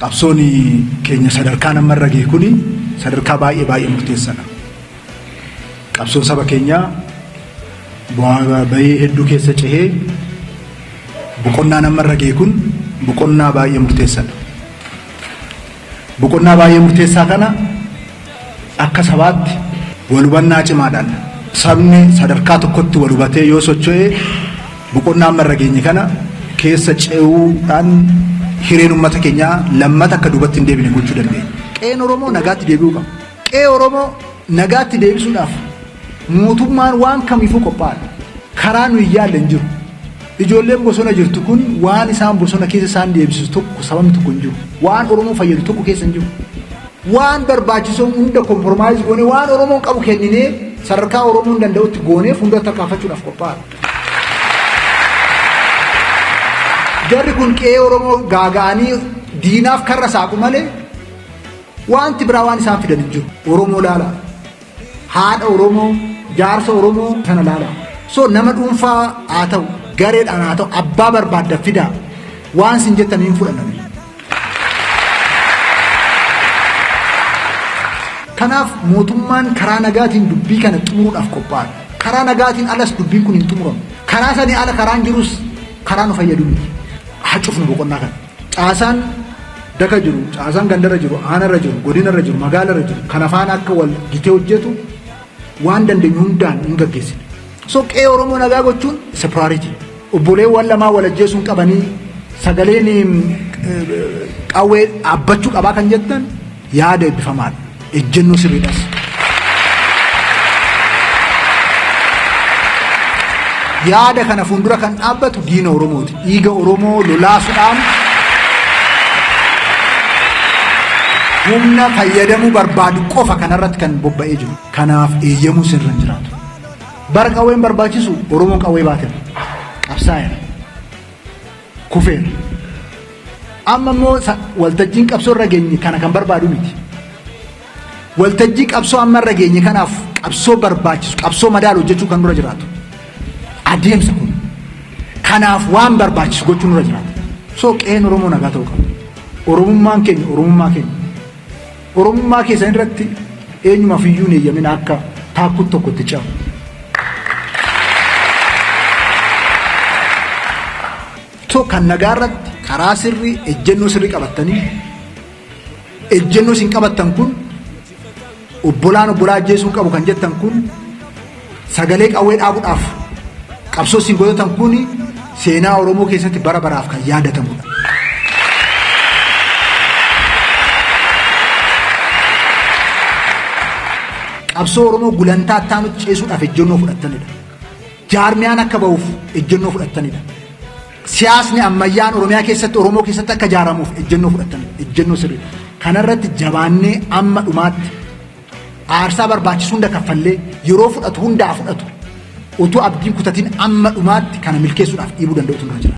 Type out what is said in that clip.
qabsooni keenya sadarkaa namarra ga'e kuni sadarkaa baay'ee murteessaadha. Qabsoon saba keenyaa bu'aa bahii hedduu keessa cehee boqonnaa namarra ga'e kun boqonnaa baay'ee murteessaadha. Boqonnaa baay'ee murteessaa kana akka sabaatti wal hubannaa cimaadhaan sabni sadarkaa tokkotti wal hubatee yoo socho'ee boqonnaa namarra geenye kana keessa ce'uudhaan hireen uummata keenyaa lammata akka duubatti hin deebine gochuu dandeenya. Qe'een Oromoo nagaatti deebi'uu qaba. Qe'ee Oromoo nagaatti deebisuudhaaf mootummaan waan kamiifuu qophaa'aadha. Karaa nuyi yaalle hin jiru. Ijoolleen bosona jirtu kun waan isaan bosona keessa isaan deebisisu tokko sababni tokko hin jiru. Waan Oromoo fayyadu tokko keessa hin jiru. Waan barbaachisoo hunda kompromaayiz goonee waan Oromoon qabu kenninee sadarkaa Oromoon danda'utti goonee fuuldura tarkaanfachuudhaaf qophaa'aadha. Jarri kun qe'ee Oromoo gaaga'anii diinaaf karra saaqu malee wanti biraa waan isaan fidan hin jiru. Oromoo laala. Haadha Oromoo, jaarsa Oromoo sana laala. So nama dhuunfaa haa ta'u, gareedhaan haa ta'u, abbaa barbaadda fidaa waan isin jettaniin fudhanname. Kanaaf mootummaan karaa nagaatiin dubbii kana xumuruudhaaf qophaa'e. Karaa nagaatiin alas dubbiin kun hin xumuramu. Karaa sanii ala karaan jirus karaa nu fayyadu miti. Hacufnu boqonnaa kana. Caasaan daka jiru, caasaan gandarra jiru, aanarra jiru, godinarra jiru, magaalarra jiru. Kan afaan akka wal gitee hojjetu waan dandeenyu hundaan hin gaggeessine. So qe'ee Oromoo nagaa gochuun isa priority. Obboleewwan lamaa wal ajjeesuun qabanii sagaleen qawwee dhaabbachuu qabaa kan jettan yaada eebbifamaadha. Ejjennoo sirriidhas. Yaada kana fuuldura kan dhaabbatu diina Oromooti. Dhiiga Oromoo lolaasuudhaan humna fayyadamuu barbaadu qofa kanarratti kan bobba'ee jiru. Kanaaf eeyyamuu sirra hin jiraatu. Bara qawween barbaachisu Oromoon qawwee baateera. Qabsaa'eera. Kufeera. Amma immoo waltajjiin qabsoo irra geenye kana kan barbaadu miti. Waltajjii qabsoo amma irra geenye kanaaf qabsoo barbaachisu qabsoo madaalu hojjechuu kan dura jiraatu. Adeemsa kun kanaaf waan barbaachisu gochuun irra jiraata. So qe'een Oromoo nagaa ta'uu qaba. Oromummaan keenya Oromummaa keenya. Oromummaa keessan irratti eenyumaaf iyyuu hin eeyyamin akka taakkuu tokkotti ce'u. So kan nagaa irratti karaa sirrii ejjennoo sirrii qabattanii ejjennoo isin qabattan kun obbolaan obbolaa ajjeesuu qabu kan jettan kun sagalee qawwee dhaabuudhaaf qabsoo isin godhatan kun seenaa Oromoo keessatti bara baraaf kan yaadatamudha. Qabsoo Oromoo gulantaa attaanutti ceesuudhaaf ejjennoo fudhattanidha. Jaarmiyaan akka ba'uuf ejjennoo fudhattanidha. Siyaasni ammayyaan Oromiyaa keessatti Oromoo keessatti akka ijaaramuuf ejjennoo fudhattanidha. Ejjennoo sirriidha. Kanarratti jabaannee amma dhumaatti aarsaa barbaachisu hunda kaffallee yeroo fudhatu hundaa fudhatu utuu abdiin kutatiin amma dhumaatti kana milkeessuudhaaf dhiibuu danda'utu nurra jira.